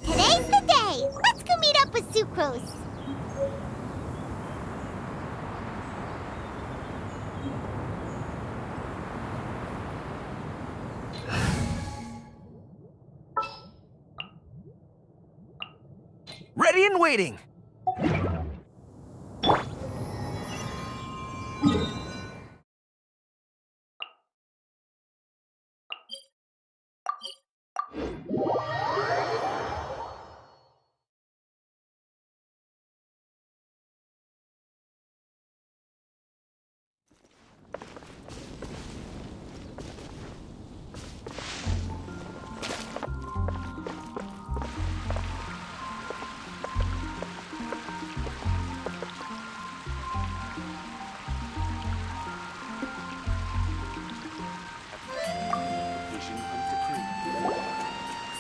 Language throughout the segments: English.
Today's the day! Let's go meet up with Sucrose! Ready and waiting!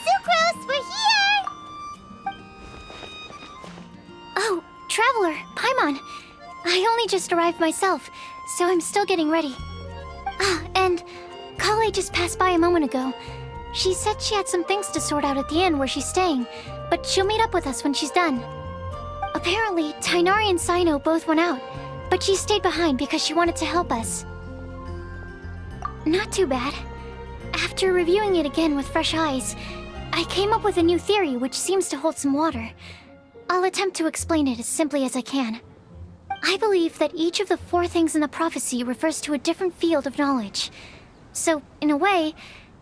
Sucrose, we're here! Oh, Traveler, Paimon. I only just arrived myself, so I'm still getting ready. Ah, and Kale just passed by a moment ago. She said she had some things to sort out at the inn where she's staying, but she'll meet up with us when she's done. Apparently, Tighnari and Cyno both went out, but she stayed behind because she wanted to help us. Not too bad. After reviewing it again with fresh eyes, I came up with a new theory which seems to hold some water. I'll attempt to explain it as simply as I can. I believe that each of the 4 things in the prophecy refers to a different field of knowledge. So, in a way,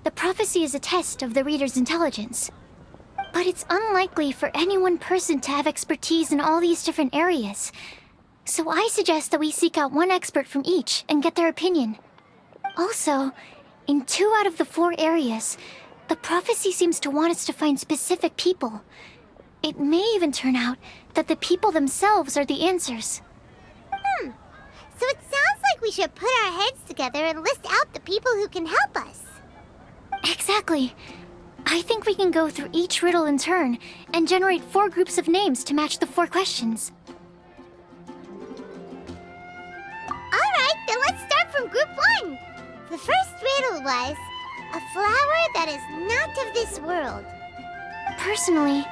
the prophecy is a test of the reader's intelligence. But it's unlikely for any one person to have expertise in all these different areas. So I suggest that we seek out one expert from each and get their opinion. Also, in 2 out of the 4 areas, the prophecy seems to want us to find specific people. It may even turn out that the people themselves are the answers. So it sounds like we should put our heads together and list out the people who can help us. Exactly. I think we can go through each riddle in turn and generate 4 groups of names to match the 4 questions. Alright, then let's start from group 1. The first riddle was, a flower that is not of this world. Personally,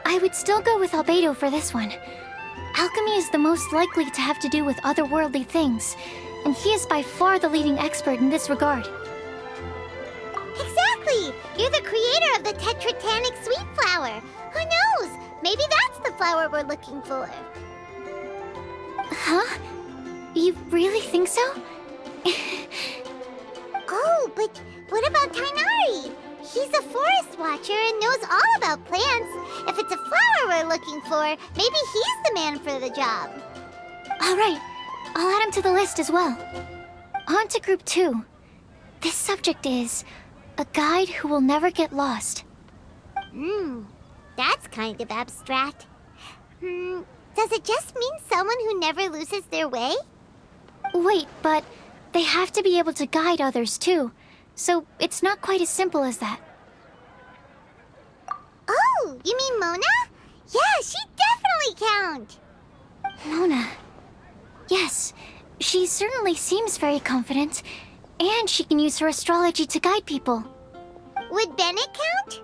I would still go with Albedo for this one. Alchemy is the most likely to have to do with otherworldly things, and he is by far the leading expert in this regard. Exactly! You're the creator of the Tetratanic sweet flower. Who knows? Maybe that's the flower we're looking for. Huh? You really think so? Oh, but what about Tighnari? He's a forest watcher and knows all about plants. If it's a flower we're looking for, maybe he's the man for the job. Alright, I'll add him to the list as well. On to group 2. This subject is a guide who will never get lost. That's kind of abstract. Does it just mean someone who never loses their way? Wait, but they have to be able to guide others too, so it's not quite as simple as that. Oh, you mean Mona? Yeah, she definitely count. Mona. Yes, she certainly seems very confident, and she can use her astrology to guide people. Would Bennett count?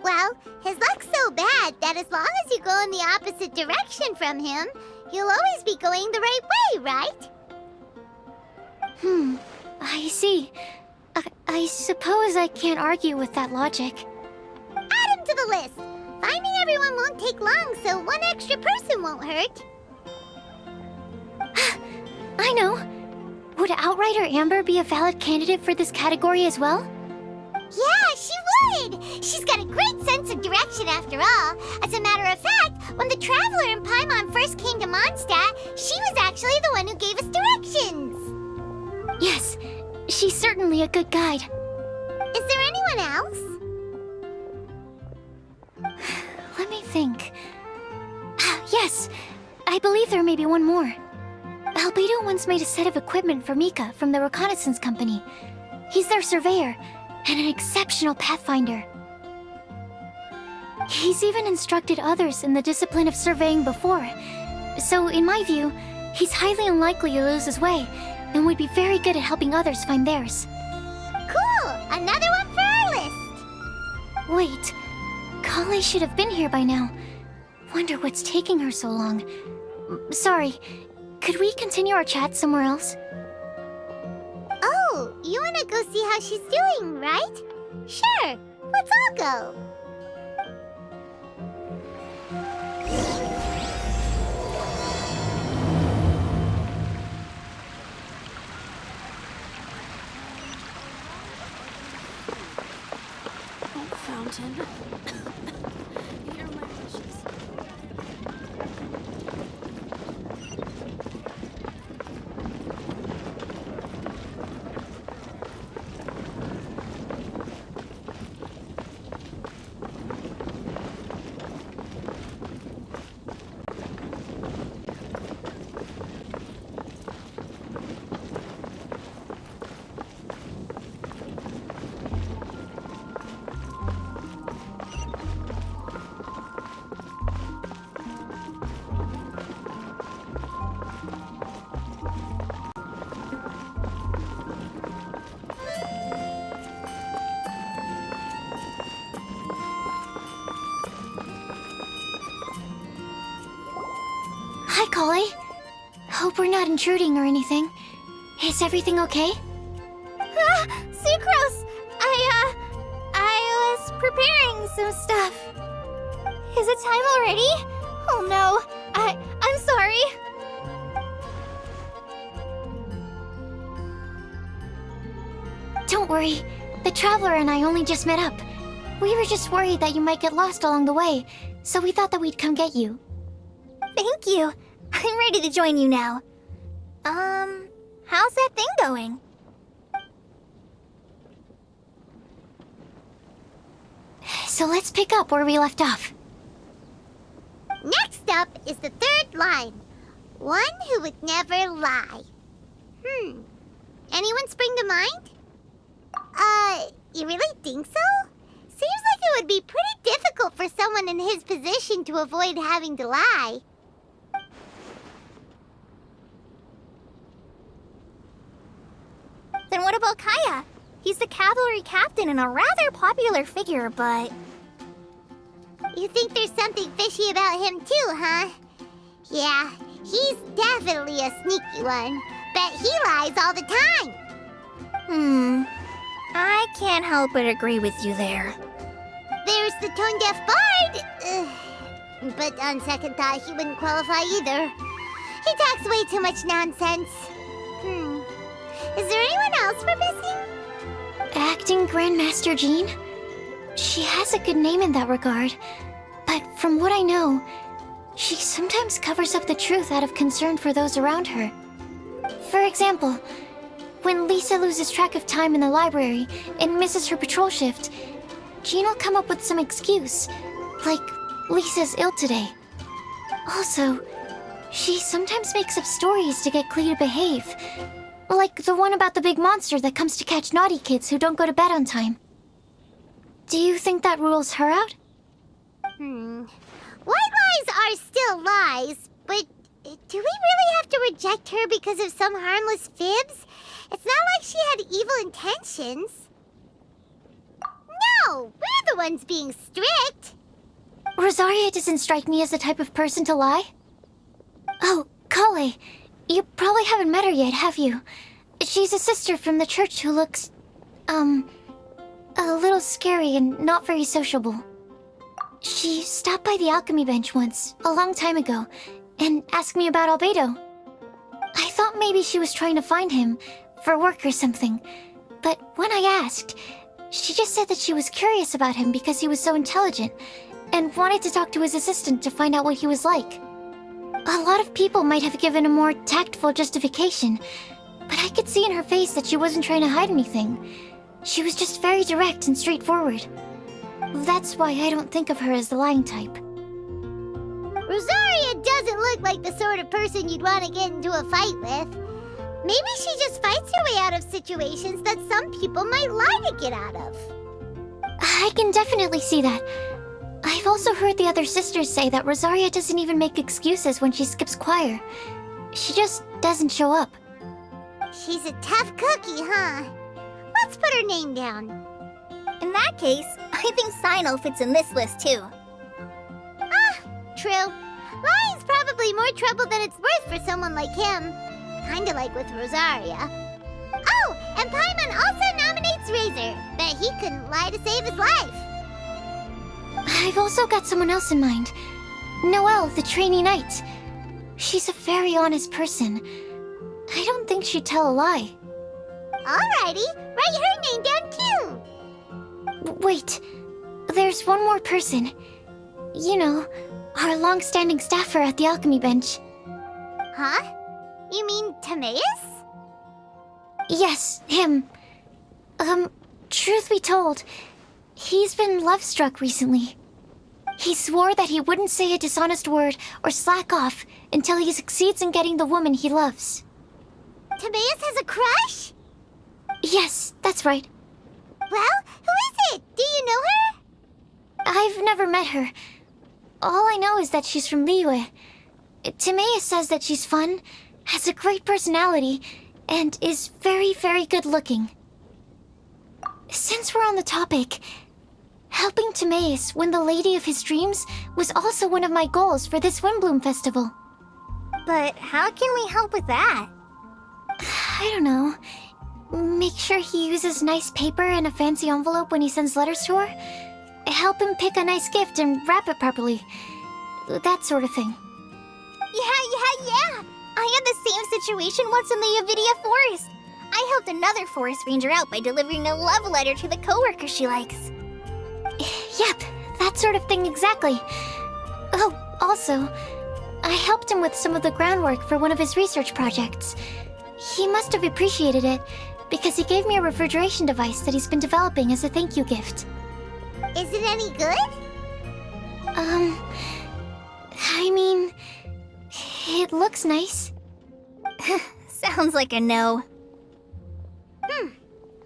Well, his luck's so bad that as long as you go in the opposite direction from him, you'll always be going the right way, right? I see. I suppose I can't argue with that logic. the list. Finding everyone won't take long, so one extra person won't hurt. I know. Would Outrider Amber be a valid candidate for this category as well? Yeah, she would! She's got a great sense of direction after all. As a matter of fact, when the Traveler and Paimon first came to Mondstadt, she was actually the one who gave us directions. Yes, she's certainly a good guide. Is there anyone else? Let me think. Yes, I believe there may be one more. Albedo once made a set of equipment for Mika from the reconnaissance company. He's their surveyor, and an exceptional pathfinder. He's even instructed others in the discipline of surveying before. So, in my view, he's highly unlikely to lose his way, and would be very good at helping others find theirs. Cool! Another one for our list! Wait, Kale should have been here by now. Wonder what's taking her so long. Sorry, could we continue our chat somewhere else? Oh, you wanna go see how she's doing, right? Sure, let's all go. Fountain. Here are my wishes. Hi, Kale. Hope we're not intruding or anything. Is everything okay? Sucrose! I was preparing some stuff. Is it time already? Oh no, I'm sorry. Don't worry. The Traveler and I only just met up. We were just worried that you might get lost along the way, so we thought that we'd come get you. Thank you. I'm ready to join you now. How's that thing going? So let's pick up where we left off. Next up is the third line. One who would never lie. Anyone spring to mind? You really think so? Seems like it would be pretty difficult for someone in his position to avoid having to lie. Then what about Kaya? He's the cavalry captain and a rather popular figure, but... You think there's something fishy about him too, huh? Yeah, he's definitely a sneaky one. Bet he lies all the time. I can't help but agree with you there. There's the tone-deaf bard. But on second thought, he wouldn't qualify either. He talks way too much nonsense. Is there anyone else we're missing? Acting Grandmaster Jean? She has a good name in that regard. But from what I know, she sometimes covers up the truth out of concern for those around her. For example, when Lisa loses track of time in the library and misses her patrol shift, Jean will come up with some excuse, like Lisa's ill today. Also, she sometimes makes up stories to get Klee to behave, like the one about the big monster that comes to catch naughty kids who don't go to bed on time. Do you think that rules her out? White lies are still lies, but do we really have to reject her because of some harmless fibs? It's not like she had evil intentions. No, we're the ones being strict. Rosaria doesn't strike me as the type of person to lie. Oh, Kale, you probably haven't met her yet, have you? She's a sister from the church who looks, a little scary and not very sociable. She stopped by the alchemy bench once, a long time ago, and asked me about Albedo. I thought maybe she was trying to find him, for work or something. But when I asked, she just said that she was curious about him because he was so intelligent, and wanted to talk to his assistant to find out what he was like. A lot of people might have given a more tactful justification, but I could see in her face that she wasn't trying to hide anything. She was just very direct and straightforward. That's why I don't think of her as the lying type. Rosaria doesn't look like the sort of person you'd want to get into a fight with. Maybe she just fights her way out of situations that some people might lie to get out of. I can definitely see that. I've also heard the other sisters say that Rosaria doesn't even make excuses when she skips choir. She just doesn't show up. She's a tough cookie, huh? Let's put her name down. In that case, I think Sino fits in this list too. True. Lying's probably more trouble than it's worth for someone like him. Kinda like with Rosaria. Oh, and Paimon also nominates Razor. Bet he couldn't lie to save his life. I've also got someone else in mind. Noelle, the trainee knight. She's a very honest person. I don't think she'd tell a lie. Alrighty, write her name down too. Wait, there's one more person. You know, our long-standing staffer at the alchemy bench. Huh? You mean Timaeus? Yes, him. Truth be told, he's been love-struck recently. He swore that he wouldn't say a dishonest word or slack off until he succeeds in getting the woman he loves. Timaeus has a crush? Yes, that's right. Well, who is it? Do you know her? I've never met her. All I know is that she's from Liyue. Timaeus says that she's fun, has a great personality, and is very, very good-looking. Since we're on the topic, helping Timaeus win the lady of his dreams was also one of my goals for this Windbloom Festival. But how can we help with that? I don't know. Make sure he uses nice paper and a fancy envelope when he sends letters to her. Help him pick a nice gift and wrap it properly. That sort of thing. Yeah. I had the same situation once in the Avidia Forest. I helped another forest ranger out by delivering a love letter to the coworker she likes. Yep, that sort of thing exactly. Oh, also, I helped him with some of the groundwork for one of his research projects. He must have appreciated it, because he gave me a refrigeration device that he's been developing as a thank you gift. Is it any good? I mean, it looks nice. Sounds like a no.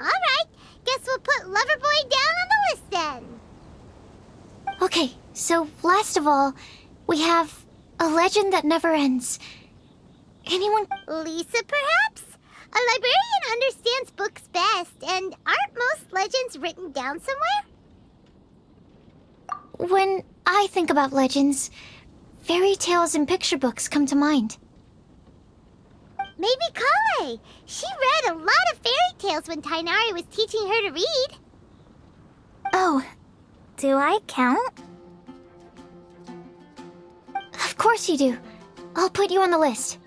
Alright, guess we'll put Loverboy down on the list then. Okay, so last of all, we have a legend that never ends. Anyone? Lisa, perhaps? A librarian understands books best, and aren't most legends written down somewhere? When I think about legends, fairy tales and picture books come to mind. Maybe Kale. She read a lot of fairy tales when Tainari was teaching her to read. Oh, do I count? Of course you do. I'll put you on the list.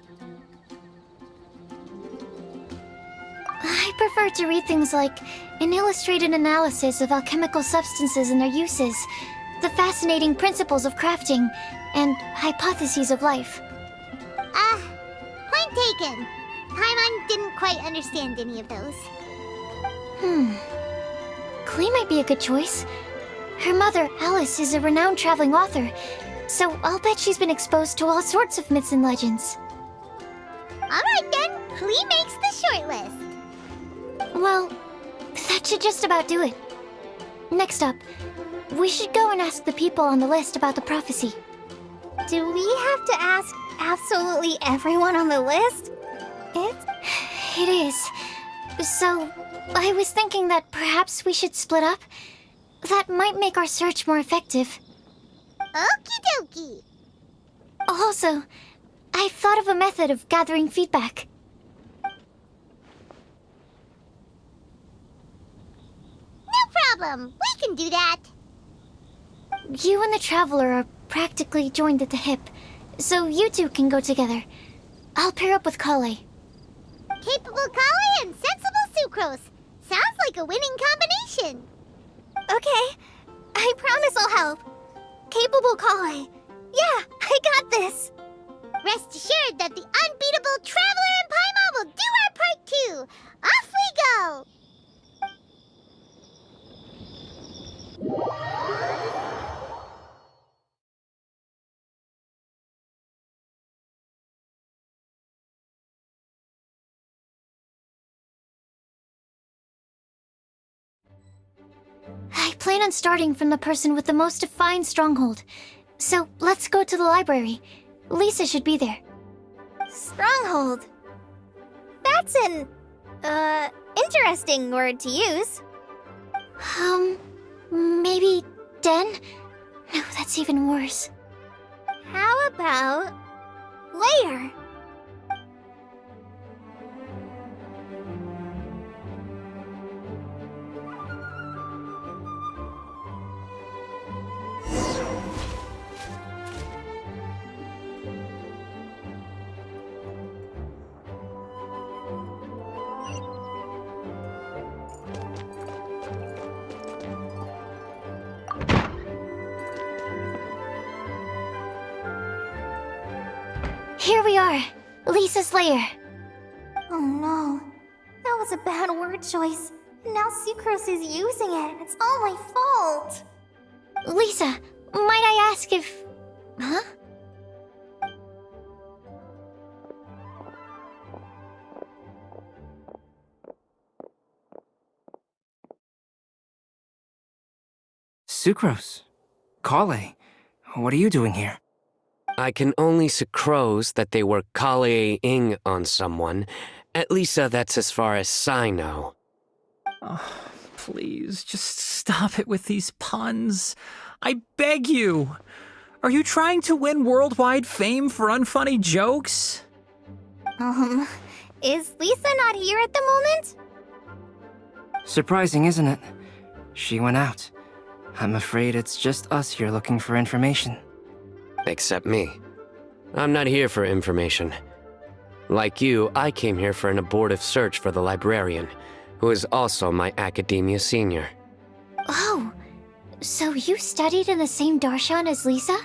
I prefer to read things like an illustrated analysis of alchemical substances and their uses, the fascinating principles of crafting, and hypotheses of life. Point taken. Paimon didn't quite understand any of those. Klee might be a good choice. Her mother, Alice, is a renowned traveling author, so I'll bet she's been exposed to all sorts of myths and legends. Alright then, Klee makes the short list. Well, that should just about do it. Next up, we should go and ask the people on the list about the prophecy. Do we have to ask absolutely everyone on the list? It is. So, I was thinking that perhaps we should split up. That might make our search more effective. Okie dokie. Also, I've thought of a method of gathering feedback. No problem. We can do that. you and the Traveler are practically joined at the hip, so you two can go together. I'll pair up with Kale. Capable Kale and sensible Sucrose. Sounds like a winning combination. Okay, I promise I'll help. Capable Kale. Yeah, I got this. Rest assured that the unbeatable Traveler and Paimon will do our part too. Off we go! I plan on starting from the person with the most defined stronghold. So let's go to the library. Lisa should be there. Stronghold. That's an, interesting word to use. Maybe den? No, that's even worse. How about layer? Here we are, Lisa's lair. Oh no, that was a bad word choice. And now Sucrose is using it, and it's all my fault. Lisa, might I ask if... Huh? Sucrose. Kale. What are you doing here? I can only sucrose that they were Kale-ing on someone. At least that's as far as I know. Oh, please, just stop it with these puns. I beg you. Are you trying to win worldwide fame for unfunny jokes? Is Lisa not here at the moment? Surprising, isn't it? She went out. I'm afraid it's just us here looking for information. Except me. I'm not here for information. Like you, I came here for an abortive search for the librarian, who is also my academia senior. Oh, so you studied in the same darshan as Lisa?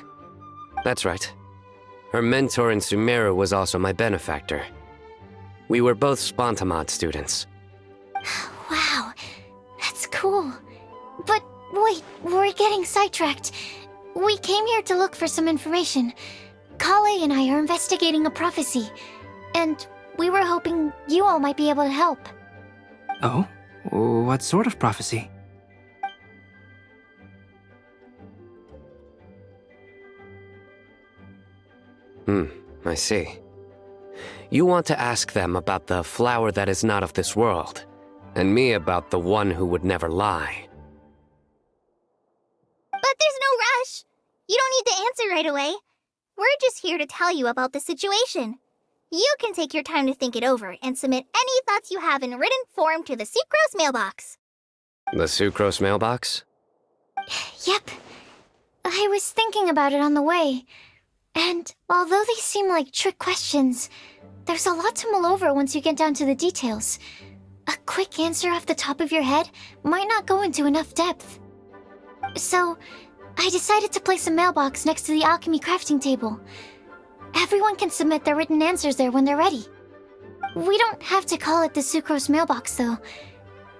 That's right. Her mentor in Sumeru was also my benefactor. We were both Spontamod students. Wow, that's cool. But wait, we're getting sidetracked. We came here to look for some information. Kale and I are investigating a prophecy, and we were hoping you all might be able to help. Oh? What sort of prophecy? I see. You want to ask them about the flower that is not of this world, and me about the one who would never lie. But there's no rush. You don't need to answer right away. We're just here to tell you about the situation. You can take your time to think it over and submit any thoughts you have in written form to the Sucrose mailbox. The Sucrose mailbox? Yep. I was thinking about it on the way. And although they seem like trick questions, there's a lot to mull over once you get down to the details. A quick answer off the top of your head might not go into enough depth. So, I decided to place a mailbox next to the alchemy crafting table. Everyone can submit their written answers there when they're ready. We don't have to call it the Sucrose mailbox, though.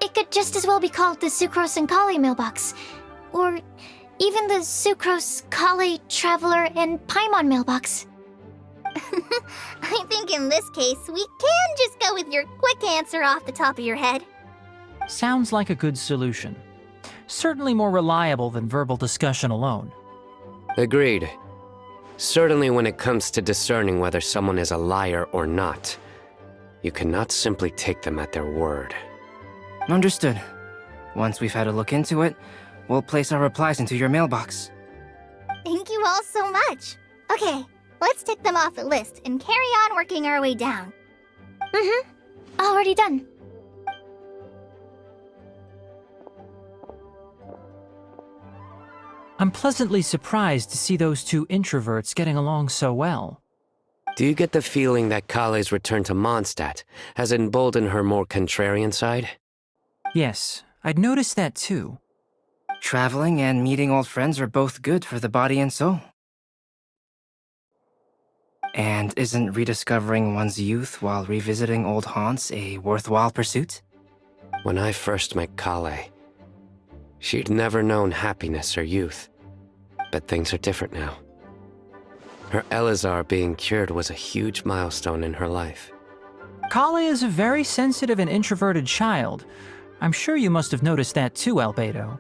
It could just as well be called the Sucrose and Kale mailbox. Or even the Sucrose, Kale, Traveler, and Paimon mailbox. I think in this case, we can just go with your quick answer off the top of your head. Sounds like a good solution. Certainly more reliable than verbal discussion alone. Agreed. Certainly when it comes to discerning whether someone is a liar or not, you cannot simply take them at their word. Understood. Once we've had a look into it, we'll place our replies into your mailbox. Thank you all so much. Okay, let's tick them off the list and carry on working our way down. Already done. I'm pleasantly surprised to see those two introverts getting along so well. Do you get the feeling that Kale's return to Mondstadt has emboldened her more contrarian side? Yes, I'd noticed that too. Traveling and meeting old friends are both good for the body and soul. And isn't rediscovering one's youth while revisiting old haunts a worthwhile pursuit? When I first met Kale, she'd never known happiness or youth. But things are different now. Her Elazar being cured was a huge milestone in her life. Kale is a very sensitive and introverted child. I'm sure you must have noticed that too, Albedo.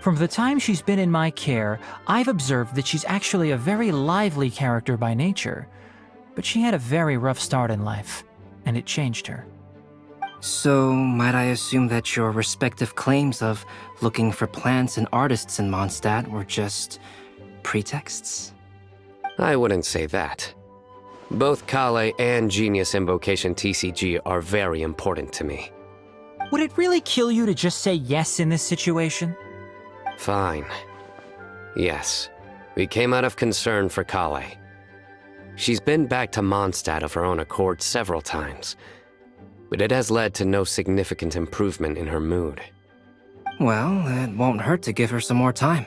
From the time she's been in my care, I've observed that she's actually a very lively character by nature. But she had a very rough start in life, and it changed her. So, might I assume that your respective claims of looking for plants and artists in Mondstadt were just pretexts? I wouldn't say that. Both Kale and Genius Invocation TCG are very important to me. Would it really kill you to just say yes in this situation? Fine. Yes, we came out of concern for Kale. She's been back to Mondstadt of her own accord several times, but it has led to no significant improvement in her mood. Well, it won't hurt to give her some more time.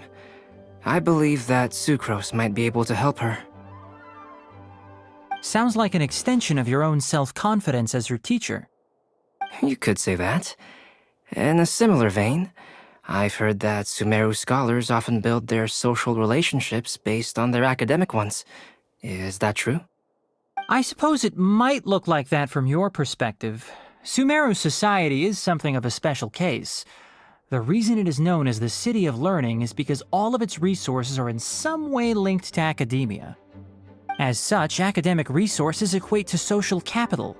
I believe that Sucrose might be able to help her. Sounds like an extension of your own self-confidence as her teacher. You could say that. In a similar vein, I've heard that Sumeru scholars often build their social relationships based on their academic ones. Is that true? I suppose it might look like that from your perspective. Sumeru society is something of a special case. The reason it is known as the City of Learning is because all of its resources are in some way linked to academia. As such, academic resources equate to social capital.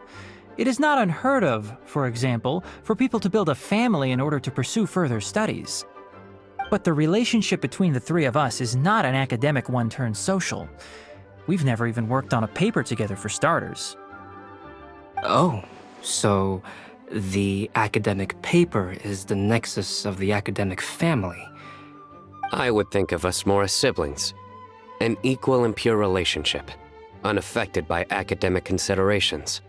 It is not unheard of, for example, for people to build a family in order to pursue further studies. But the relationship between the three of us is not an academic one turned social. We've never even worked on a paper together for starters. Oh, so the academic paper is the nexus of the academic family. I would think of us more as siblings. An equal and pure relationship, unaffected by academic considerations.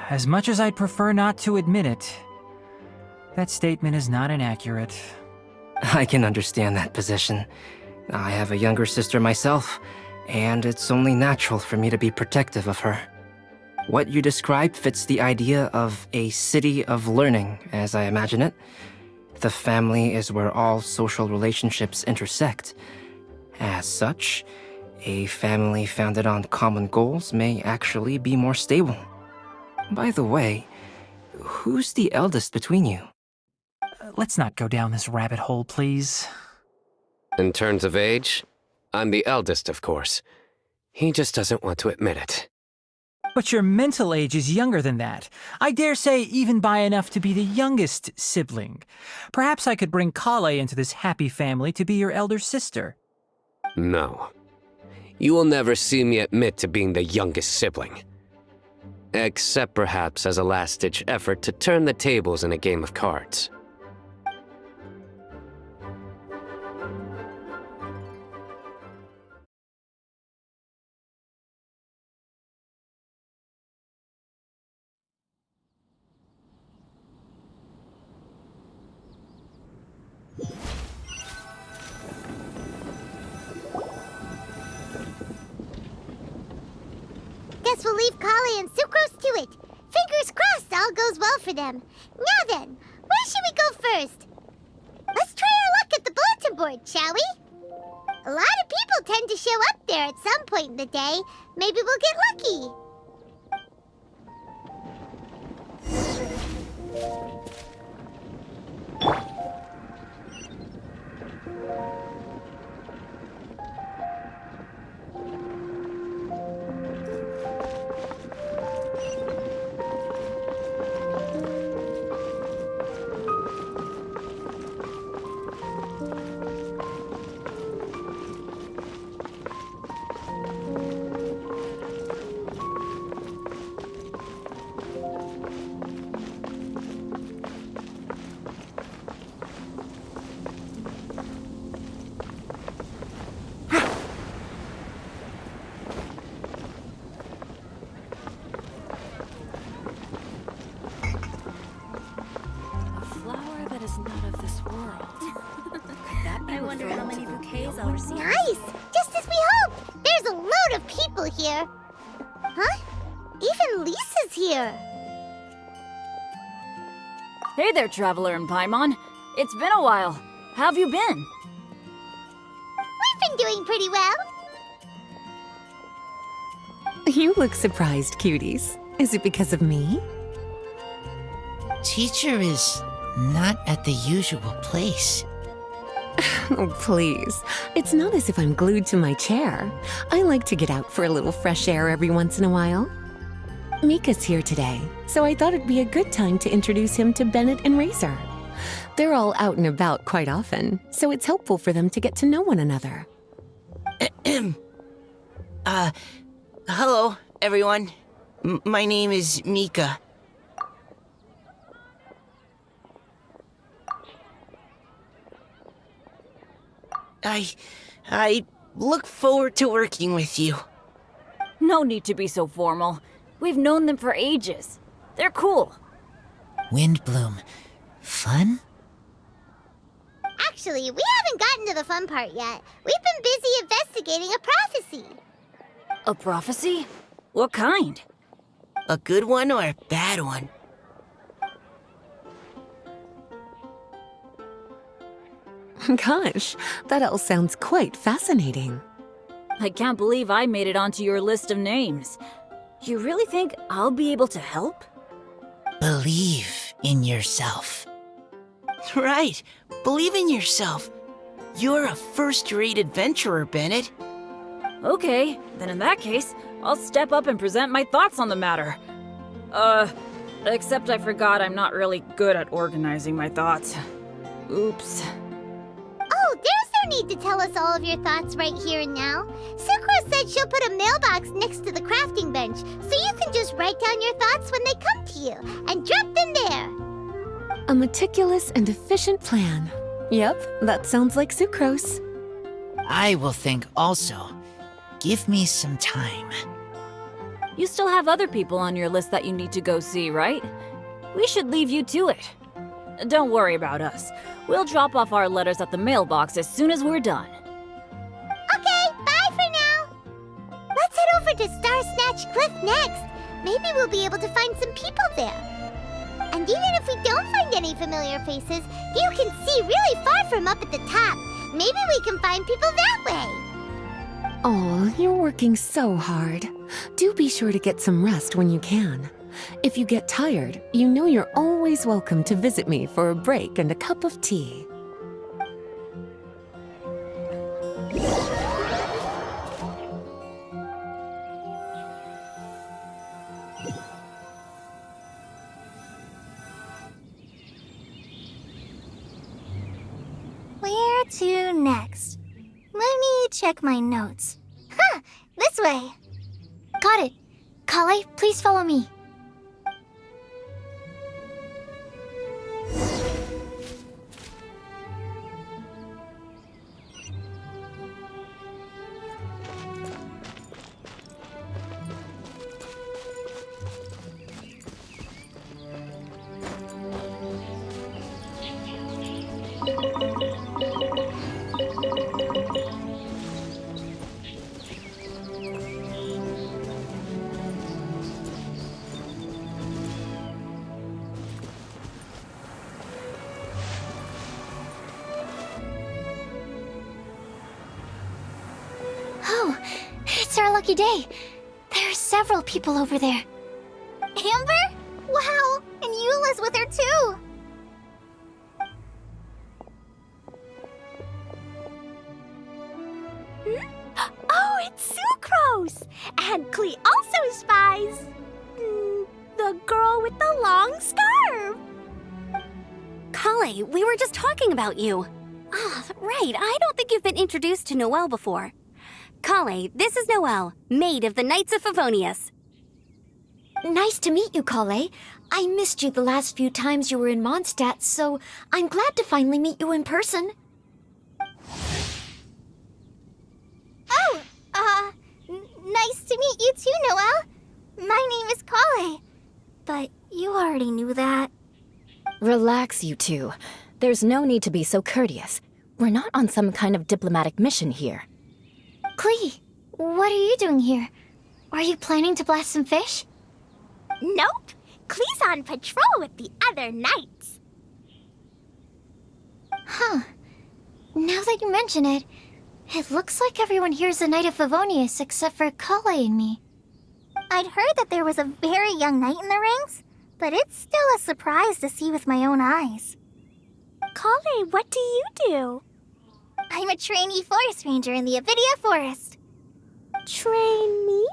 As much as I'd prefer not to admit it, that statement is not inaccurate. I can understand that position. I have a younger sister myself, and it's only natural for me to be protective of her. What you describe fits the idea of a city of learning, as I imagine it. The family is where all social relationships intersect. As such, a family founded on common goals may actually be more stable. By the way, who's the eldest between you? Let's not go down this rabbit hole, please. In terms of age, I'm the eldest, of course. He just doesn't want to admit it. But your mental age is younger than that. I dare say even by enough to be the youngest sibling. Perhaps I could bring Kale into this happy family to be your elder sister. No. You will never see me admit to being the youngest sibling. Except perhaps as a last-ditch effort to turn the tables in a game of cards. Guess we'll leave Kale and Sucrose to it. Fingers crossed all goes well for them. Now then, where should we go first? Let's try our luck at the bulletin board, shall we? A lot of people tend to show up there at some point in the day. Maybe we'll get lucky. overseas. Nice! Just as we hoped! There's a load of people here! Huh? Even Lisa's here! Hey there, Traveler and Paimon. It's been a while. How have you been? We've been doing pretty well. You look surprised, cuties. Is it because of me? Teacher is not at the usual place. Oh, please. It's not as if I'm glued to my chair. I like to get out for a little fresh air every once in a while. Mika's here today, so I thought it'd be a good time to introduce him to Bennett and Razor. They're all out and about quite often, so it's helpful for them to get to know one another. Hello, everyone. My name is Mika. I look forward to working with you. No need to be so formal. We've known them for ages. They're cool. Windbloom. Fun? Actually, we haven't gotten to the fun part yet. We've been busy investigating a prophecy. A prophecy? What kind? A good one or a bad one? Gosh, that all sounds quite fascinating. I can't believe I made it onto your list of names. You really think I'll be able to help? Believe in yourself. Right. Believe in yourself. You're a first-rate adventurer, Bennett. Okay, then in that case, I'll step up and present my thoughts on the matter. Except I forgot I'm not really good at organizing my thoughts. Oops. Oh, there's no need to tell us all of your thoughts right here and now. Sucrose said she'll put a mailbox next to the crafting bench, so you can just write down your thoughts when they come to you, and drop them there. A meticulous and efficient plan. Yep, that sounds like sucrose. I will think also. Give me some time. You still have other people on your list that you need to go see, right? We should leave you to it. Don't worry about us. We'll drop off our letters at the mailbox as soon as we're done. Okay, bye for now. Let's head over to Star Snatch Cliff next. Maybe we'll be able to find some people there. And even if we don't find any familiar faces, you can see really far from up at the top. Maybe we can find people that way. Oh, you're working so hard. Do be sure to get some rest when you can. If you get tired, you know you're always welcome to visit me for a break and a cup of tea. Where to next? Let me check my notes. Huh! This way! Got it. Kale, please follow me. Oh, it's our lucky day. There are several people over there. Amber? Wow, and Eula's with her too! Oh, it's Sucrose! And Klee also spies the girl with the long scarf. Kale, we were just talking about you. Ah, right. I don't think you've been introduced to Noelle before. Kale, this is Noelle, maid of the Knights of Favonius. Nice to meet you, Kale. I missed you the last few times you were in Mondstadt, so I'm glad to finally meet you in person. Oh, nice to meet you too, Noelle. My name is Kale. But you already knew that. Relax, you two. There's no need to be so courteous. we're not on some kind of diplomatic mission here. Klee, what are you doing here? Are you planning to blast some fish? Nope. Klee's on patrol with the other knights. Huh. Now that you mention it, it looks like everyone here is a Knight of Favonius except for Kale and me. I'd heard that there was a very young knight in the ranks, but it's still a surprise to see with my own eyes. Kale, what do you do? I'm a trainee forest ranger in the Avidia Forest. Trainee?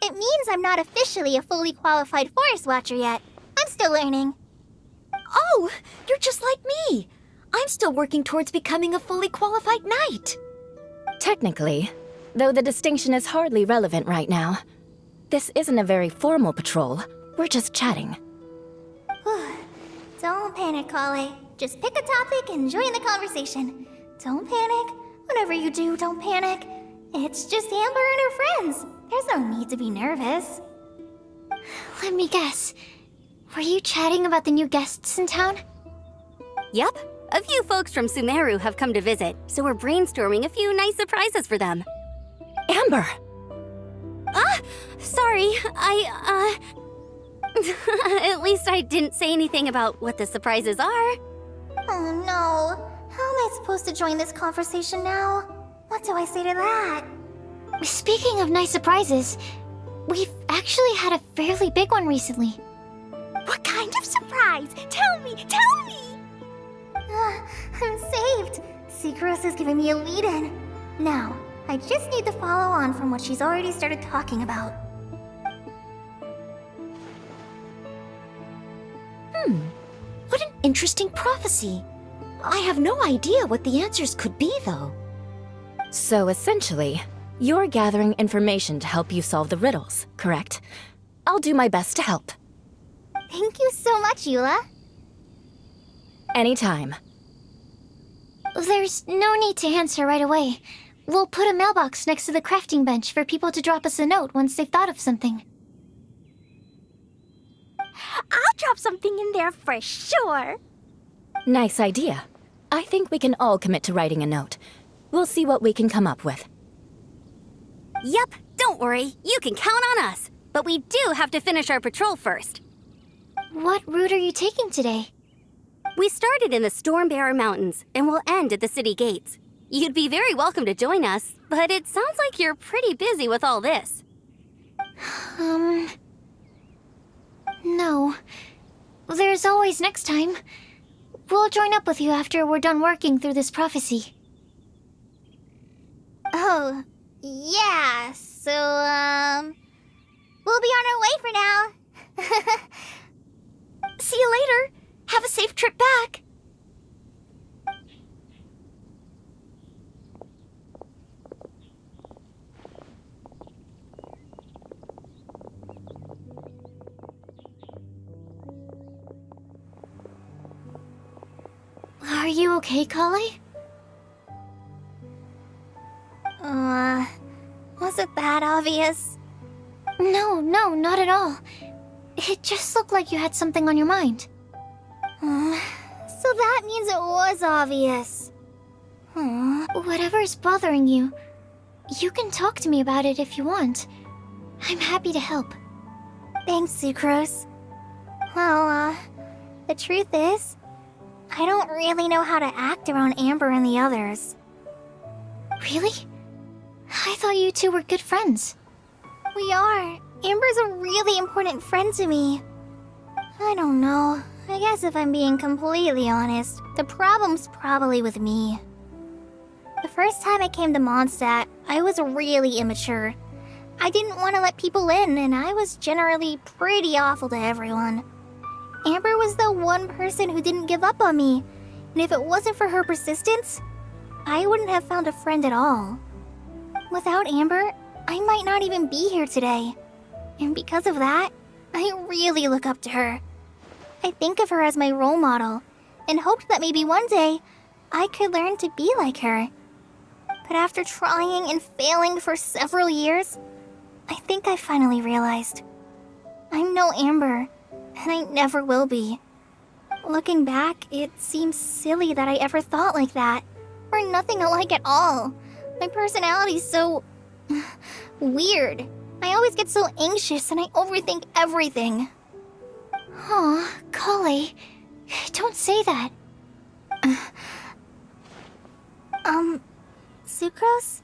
It means I'm not officially a fully qualified forest watcher yet. I'm still learning. Oh, you're just like me. I'm still working towards becoming a fully qualified knight. Technically, though the distinction is hardly relevant right now. This isn't a very formal patrol. We're just chatting. Don't panic, Kale. Just pick a topic and join the conversation. Don't panic. Whatever you do, don't panic. It's just Amber and her friends. There's no need to be nervous. Let me guess. Were you chatting about the new guests in town? Yup. A few folks from Sumeru have come to visit, so we're brainstorming a few nice surprises for them. Amber! Sorry, At least I didn't say anything about what the surprises are. Oh no. How am I supposed to join this conversation now? What do I say to that? Speaking of nice surprises, we've actually had a fairly big one recently. What kind of surprise? Tell me! Tell me! I'm saved. Secros is giving me a lead-in. Now, I just need to follow on from what she's already started talking about. What an interesting prophecy. I have no idea what the answers could be, though. So essentially, you're gathering information to help you solve the riddles, correct? I'll do my best to help. Thank you so much, Eula. Anytime. There's no need to answer right away. We'll put a mailbox next to the crafting bench for people to drop us a note once they've thought of something. I'll drop something in there for sure. Nice idea. I think we can all commit to writing a note. We'll see what we can come up with. Yup, don't worry. You can count on us. But we do have to finish our patrol first. What route are you taking today? We started in the Stormbearer Mountains and will end at the city gates. You'd be very welcome to join us, but it sounds like you're pretty busy with all this. No. There's always next time. We'll join up with you after we're done working through this prophecy. Oh, yeah, so, we'll be on our way for now. See you later. Have a safe trip back. Are you okay, Kale? Was it that obvious? No, not at all. It just looked like you had something on your mind. So that means it was obvious. Whatever's bothering you, you can talk to me about it if you want. I'm happy to help. Thanks, Sucrose. Well, the truth is, I don't really know how to act around Amber and the others. Really? I thought you two were good friends. We are. Amber's a really important friend to me. I don't know. I guess if I'm being completely honest, the problem's probably with me. The first time I came to Mondstadt, I was really immature. I didn't want to let people in, and I was generally pretty awful to everyone. Amber was the one person who didn't give up on me, and if it wasn't for her persistence, I wouldn't have found a friend at all. Without Amber, I might not even be here today. And because of that, I really look up to her. I think of her as my role model, and hoped that maybe one day, I could learn to be like her. But after trying and failing for several years, I think I finally realized. I'm no Amber, and I never will be. Looking back, it seems silly that I ever thought like that. We're nothing alike at all. My personality's so... weird. I always get so anxious and I overthink everything. Aw, Kale, don't say that. Sucrose?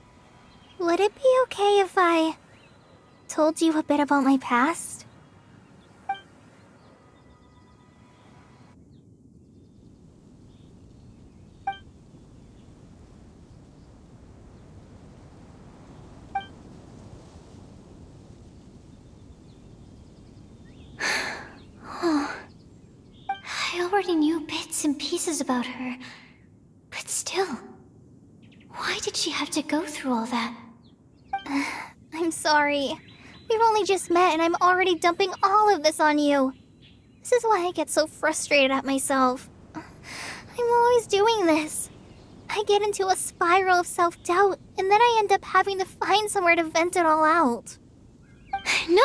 Would it be okay if I told you a bit about my past? I already knew bits and pieces about her, but still, why did she have to go through all that? I'm sorry. We've only just met and I'm already dumping all of this on you. This is why I get so frustrated at myself. I'm always doing this. I get into a spiral of self-doubt and then I end up having to find somewhere to vent it all out. No,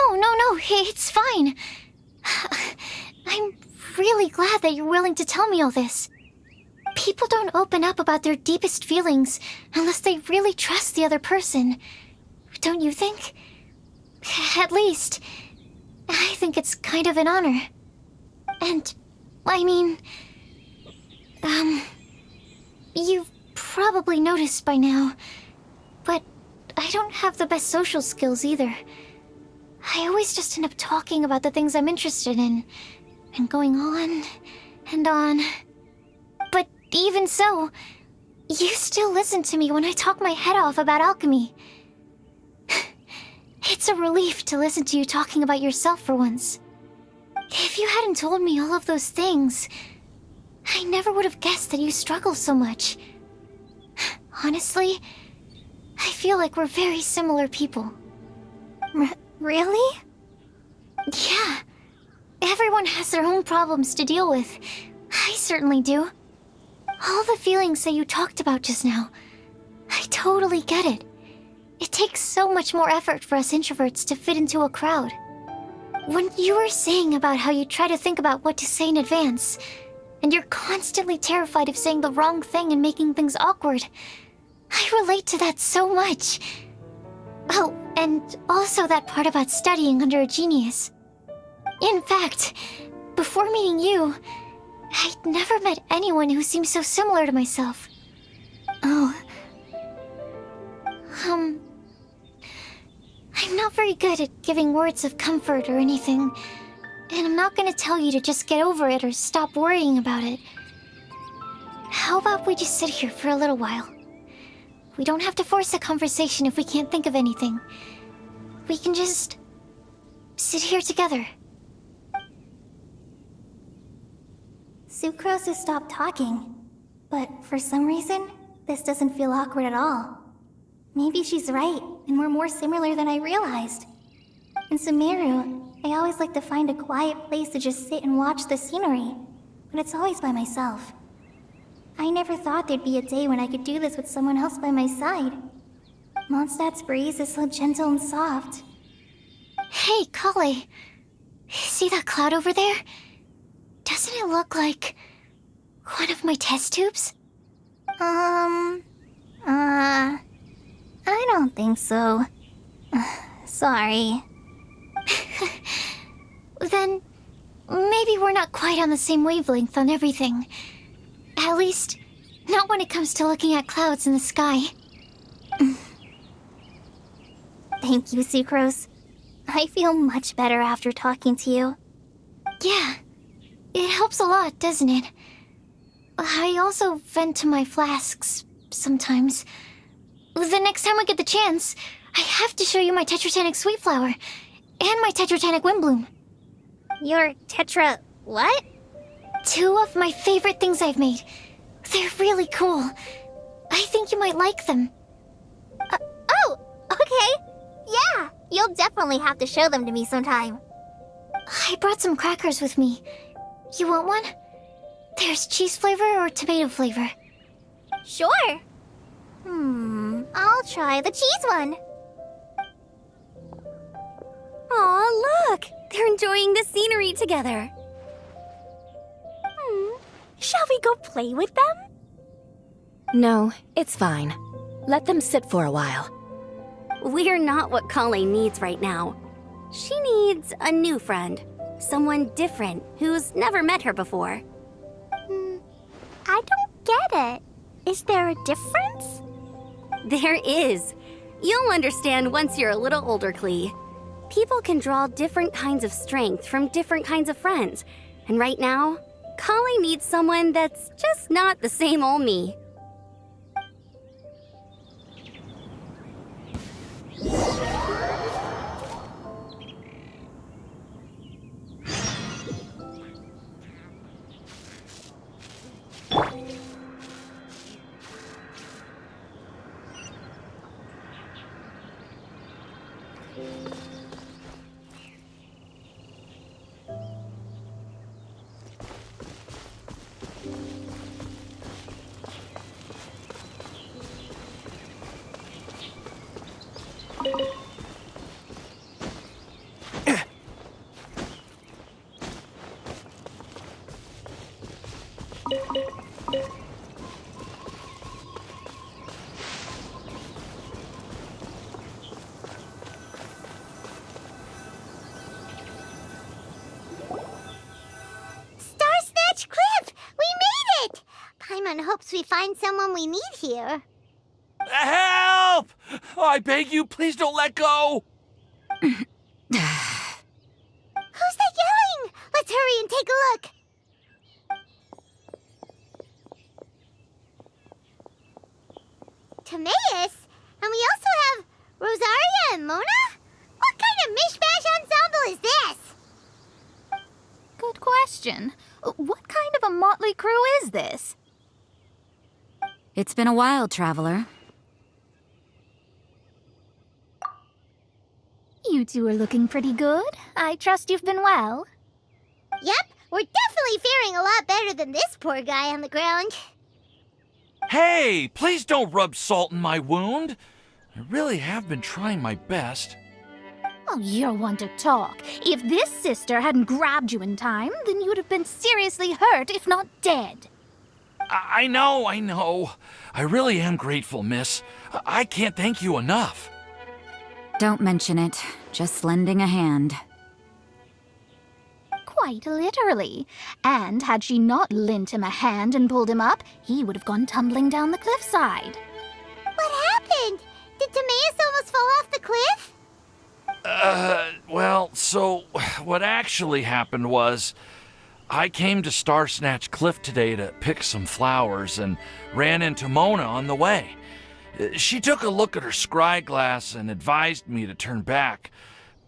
it's fine. I'm really glad that you're willing to tell me all this. People don't open up about their deepest feelings unless they really trust the other person. Don't you think? At least, I think it's kind of an honor. And, I mean... you've probably noticed by now, but I don't have the best social skills either. I always just end up talking about the things I'm interested in, and going on and on. But even so, you still listen to me when I talk my head off about alchemy. It's a relief to listen to you talking about yourself for once. If you hadn't told me all of those things, I never would have guessed that you struggle so much. Honestly, I feel like we're very similar people. Really? Yeah. Everyone has their own problems to deal with. I certainly do. All the feelings that you talked about just now, I totally get it. It takes so much more effort for us introverts to fit into a crowd. When you were saying about how you try to think about what to say in advance, and you're constantly terrified of saying the wrong thing and making things awkward, I relate to that so much. Oh, and also that part about studying under a genius. In fact, before meeting you, I'd never met anyone who seemed so similar to myself. Oh. I'm not very good at giving words of comfort or anything, and I'm not gonna tell you to just get over it or stop worrying about it. How about we just sit here for a little while? We don't have to force a conversation if we can't think of anything. We can just sit here together. Sucrose has stopped talking, but for some reason, this doesn't feel awkward at all. Maybe she's right, and we're more similar than I realized. In Sumeru, I always like to find a quiet place to just sit and watch the scenery, but it's always by myself. I never thought there'd be a day when I could do this with someone else by my side. Mondstadt's breeze is so gentle and soft. Hey, Kale. See that cloud over there? Doesn't it look like one of my test tubes? I don't think so. Sorry. Then maybe we're not quite on the same wavelength on everything. At least, not when it comes to looking at clouds in the sky. Thank you, Sucrose. I feel much better after talking to you. Yeah, it helps a lot, doesn't it? I also vent to my flasks sometimes. The next time I get the chance, I have to show you my Tetratanic Sweet Flower and my Tetratanic Windbloom. Your Tetra... what? 2 of my favorite things I've made. They're really cool. I think you might like them. Oh, okay. Yeah, you'll definitely have to show them to me sometime. I brought some crackers with me. You want one? There's cheese flavor or tomato flavor. Sure. I'll try the cheese one. Aw, look! They're enjoying the scenery together. Shall we go play with them? No, it's fine. Let them sit for a while. We're not what Kale needs right now. She needs a new friend. Someone different who's never met her before. I don't get it. Is there a difference? There is. You'll understand once you're a little older, Klee. People can draw different kinds of strength from different kinds of friends. And right now, Kale needs someone that's just not the same old me. Starsnatch Cliff! We made it! Paimon hopes we find someone we need here. Help! Oh, I beg you, please don't let go! Who's that yelling? Let's hurry and take a look. Timaeus? And we also have Rosaria and Mona? What kind of mishmash ensemble is this? Good question. What kind of a motley crew is this? It's been a while, Traveler. You two are looking pretty good. I trust you've been well. Yep, we're definitely faring a lot better than this poor guy on the ground. Hey, please don't rub salt in my wound. I really have been trying my best. Oh, you're one to talk. If this sister hadn't grabbed you in time, then you'd have been seriously hurt, if not dead. I know. I really am grateful, miss. I can't thank you enough. Don't mention it. Just lending a hand. Quite literally. And had she not lent him a hand and pulled him up, he would have gone tumbling down the cliffside. What happened? Did Timaeus almost fall off the cliff? Well, so what actually happened was I came to Starsnatch Cliff today to pick some flowers and ran into Mona on the way. She took a look at her scry glass and advised me to turn back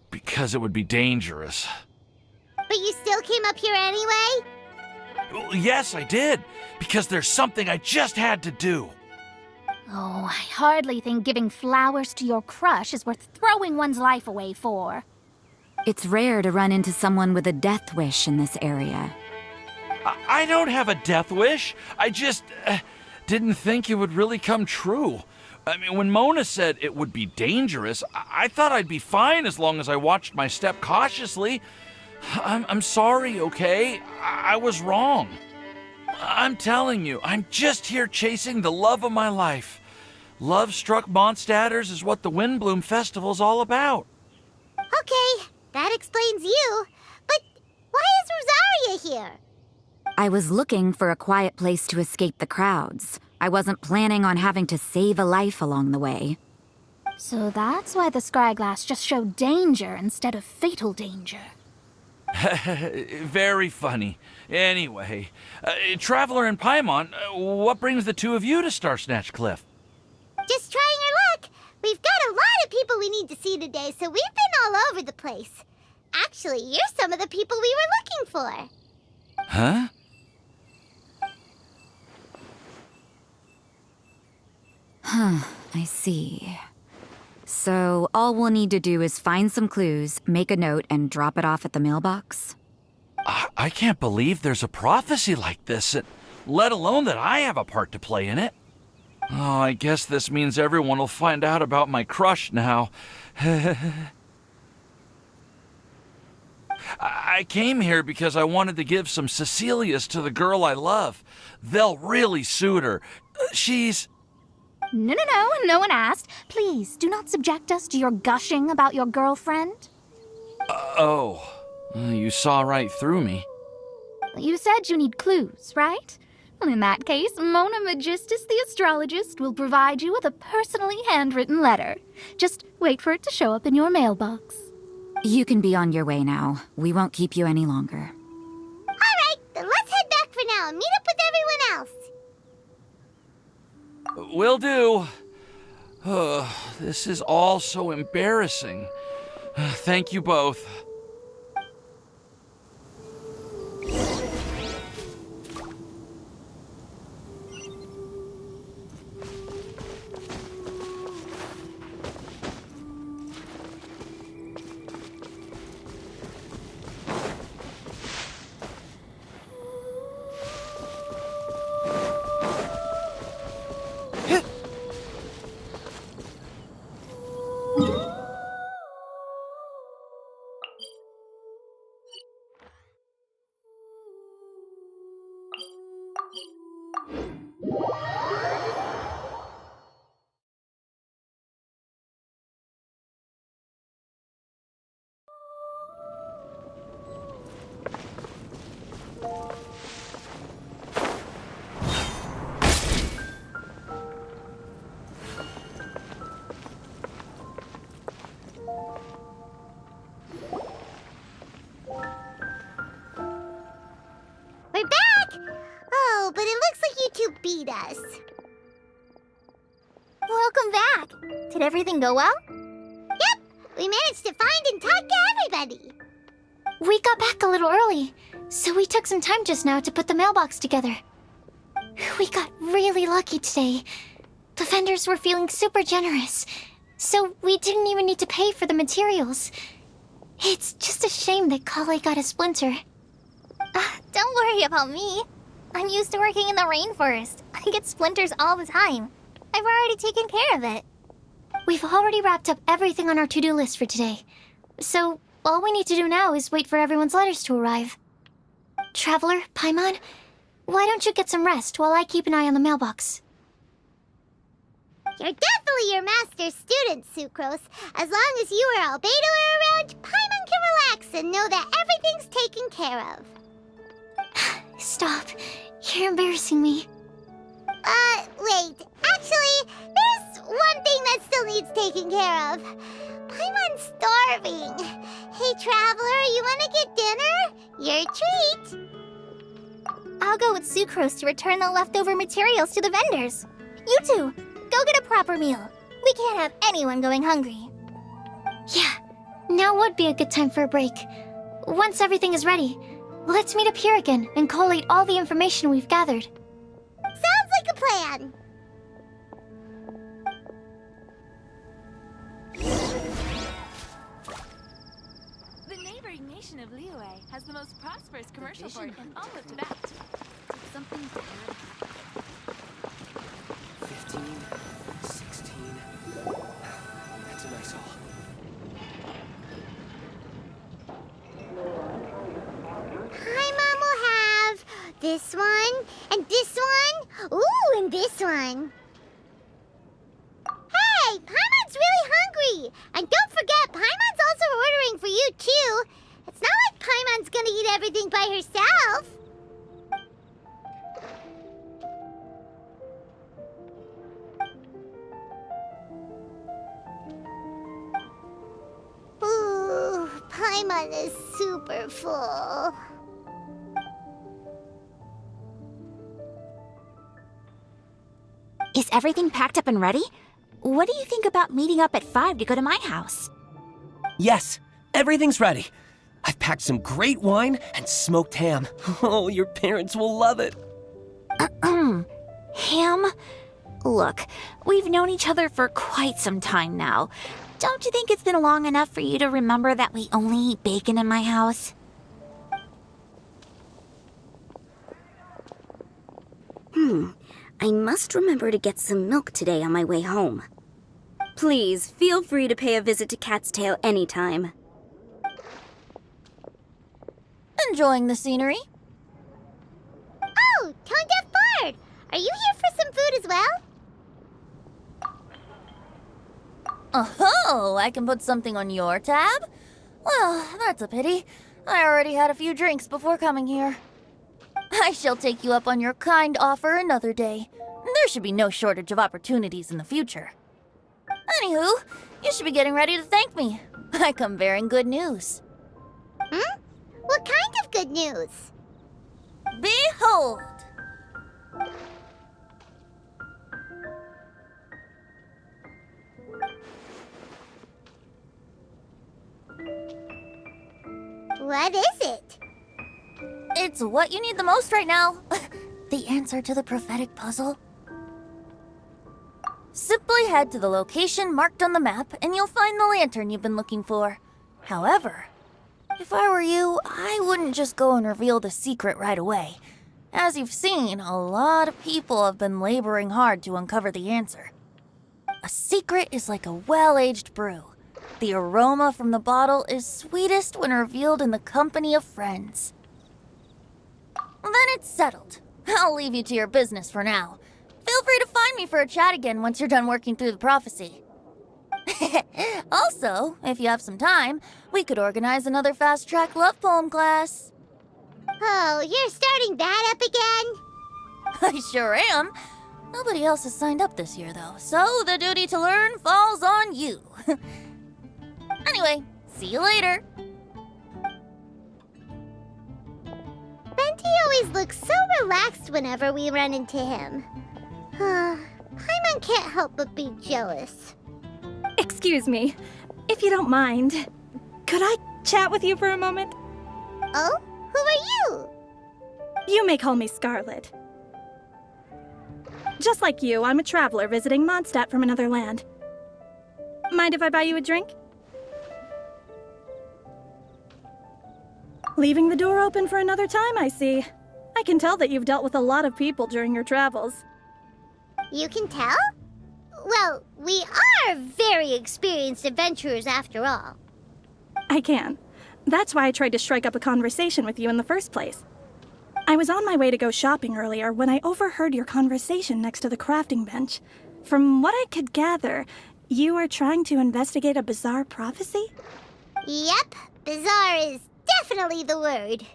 because it would be dangerous. But you still came up here anyway? Well, yes, I did, because there's something I just had to do. Oh, I hardly think giving flowers to your crush is worth throwing one's life away for. It's rare to run into someone with a death wish in this area. I don't have a death wish. I just didn't think it would really come true. I mean, when Mona said it would be dangerous, I thought I'd be fine as long as I watched my step cautiously. I'm sorry, okay? I was wrong. I'm telling you, I'm just here chasing the love of my life. Love-struck Mondstadters is what the Windbloom Festival's all about. Okay, that explains you. But why is Rosaria here? I was looking for a quiet place to escape the crowds. I wasn't planning on having to save a life along the way. So that's why the scryglass just showed danger instead of fatal danger. Very funny. Anyway, Traveler and Paimon, what brings the two of you to Starsnatch Cliff? Just trying our luck. We've got a lot of people we need to see today, so we've been all over the place. Actually, you're some of the people we were looking for. Huh? I see. So all we'll need to do is find some clues, make a note, and drop it off at the mailbox? I can't believe there's a prophecy like this, let alone that I have a part to play in it. Oh, I guess this means everyone will find out about my crush now. I came here because I wanted to give some Cecilias to the girl I love. They'll really suit her. She's... No, no one asked. Please, do not subject us to your gushing about your girlfriend. You saw right through me. You said you need clues, right? Well, in that case, Mona Magistus the astrologist will provide you with a personally handwritten letter. Just wait for it to show up in your mailbox. You can be on your way now. We won't keep you any longer. All right, then let's head back for now and meet up with everyone else. Will do. This is all so embarrassing. Thank you both. We're back! Oh, but it looks like you two beat us. Welcome back. Did everything go well? Yep, we managed to find and talk to everybody. We got back a little early, so we took some time just now to put the mailbox together. We got really lucky today. The vendors were feeling super generous, so we didn't even need to pay for the materials. It's just a shame that Kale got a splinter. Don't worry about me. I'm used to working in the rainforest. I get splinters all the time. I've already taken care of it. We've already wrapped up everything on our to-do list for today. So, all we need to do now is wait for everyone's letters to arrive. Traveler, Paimon, why don't you get some rest while I keep an eye on the mailbox? You're definitely your master's student, Sucrose. As long as you or Albedo are around, Paimon can relax and know that everything's taken care of. Stop. You're embarrassing me. Wait. Actually, there's one thing that still needs taking care of. Paimon's starving. Hey, Traveler, you wanna get dinner? Your treat. I'll go with Sucrose to return the leftover materials to the vendors. You two, go get a proper meal. We can't have anyone going hungry. Yeah, now would be a good time for a break. Once everything is ready, let's meet up here again and collate all the information we've gathered. Sounds like a plan. The neighboring nation of Liyue has the most prosperous commercial port in all of Tibet. It's something to add. 15, 16. That's a nice haul. Paimon will have this one, and this one, ooh, and this one. Hey, Paimon's really hungry! And don't forget, Paimon's also ordering for you, too. It's not like Paimon's gonna eat everything by herself. Ooh, Paimon is super full. Is everything packed up and ready? What do you think about meeting up at 5 to go to my house? Yes, everything's ready. I've packed some great wine and smoked ham. Oh, your parents will love it. Ham? Look, we've known each other for quite some time now. Don't you think it's been long enough for you to remember that we only eat bacon in my house? I must remember to get some milk today on my way home. Please, feel free to pay a visit to Cat's Tail anytime. enjoying the scenery. Oh, Tone Deaf Bard! Are you here for some food as well? Oh, I can put something on your tab? Well, that's a pity. I already had a few drinks before coming here. I shall take you up on your kind offer another day. There should be no shortage of opportunities in the future. Anywho, you should be getting ready to thank me. I come bearing good news. Hmm? What kind of good news? Behold! What is it? It's what you need the most right now. The answer to the prophetic puzzle. Simply head to the location marked on the map and you'll find the lantern you've been looking for. However, if I were you, I wouldn't just go and reveal the secret right away. As you've seen, a lot of people have been laboring hard to uncover the answer. A secret is like a well-aged brew. The aroma from the bottle is sweetest when revealed in the company of friends. Then it's settled. I'll leave you to your business for now. Feel free to find me for a chat again once you're done working through the prophecy. Also, if you have some time, we could organize another fast-track love poem class. Oh, you're starting that up again? I sure am. Nobody else has signed up this year, though, so the duty to learn falls on you. Anyway, see you later. Venti always looks so relaxed whenever we run into him. Paimon can't help but be jealous. Excuse me, if you don't mind, could I chat with you for a moment? Oh? Who are you? You may call me Scarlet. Just like you, I'm a traveler visiting Mondstadt from another land. Mind if I buy you a drink? Leaving the door open for another time, I see. I can tell that you've dealt with a lot of people during your travels. You can tell? Well, we are very experienced adventurers after all. I can. That's why I tried to strike up a conversation with you in the first place. I was on my way to go shopping earlier when I overheard your conversation next to the crafting bench. From what I could gather, you are trying to investigate a bizarre prophecy? Yep, bizarre is definitely the word.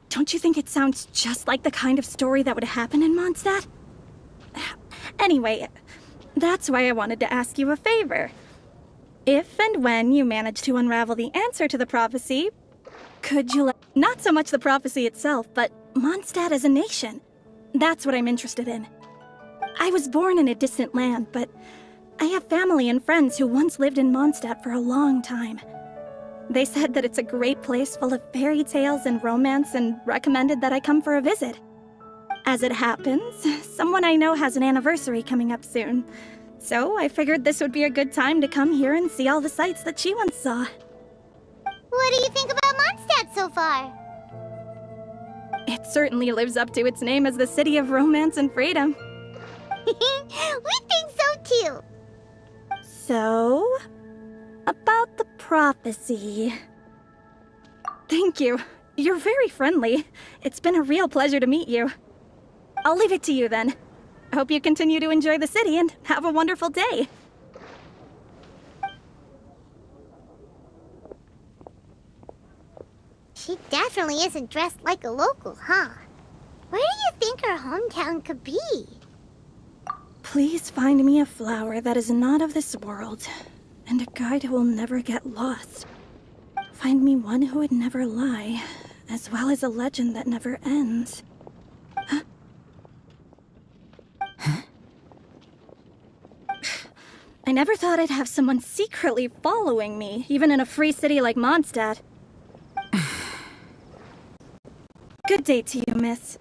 Don't you think it sounds just like the kind of story that would happen in Mondstadt? Anyway, that's why I wanted to ask you a favor. If and when you manage to unravel the answer to the prophecy, could you let... Not so much the prophecy itself, but Mondstadt as a nation. That's what I'm interested in. I was born in a distant land, but I have family and friends who once lived in Mondstadt for a long time. They said that it's a great place full of fairy tales and romance and recommended that I come for a visit. As it happens, someone I know has an anniversary coming up soon. So I figured this would be a good time to come here and see all the sights that she once saw. What do you think about Mondstadt so far? It certainly lives up to its name as the city of romance and freedom. We think so too. So, about the prophecy. Thank you. You're very friendly. It's been a real pleasure to meet you. I'll leave it to you then. I hope you continue to enjoy the city and have a wonderful day. She definitely isn't dressed like a local, huh? Where do you think her hometown could be? Please find me a flower that is not of this world, and a guide who will never get lost. Find me one who would never lie, as well as a legend that never ends. Huh? I never thought I'd have someone secretly following me, even in a free city like Mondstadt. Good day to you, miss.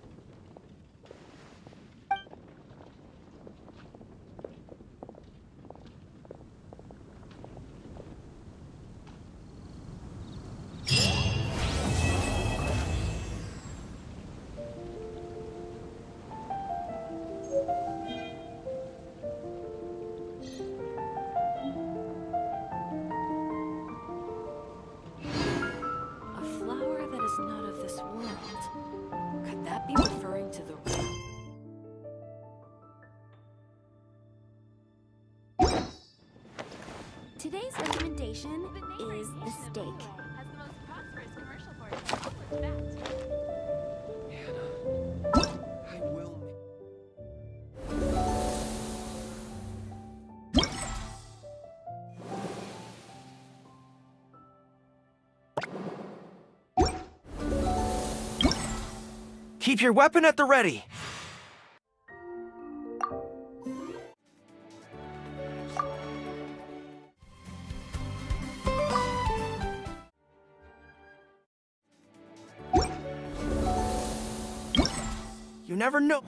A flower that Today's recommendation is the steak. Has the most prosperous commercial port in all of that. I will. Keep your weapon at the ready. You never know.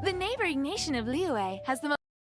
The neighboring nation of Liyue has the most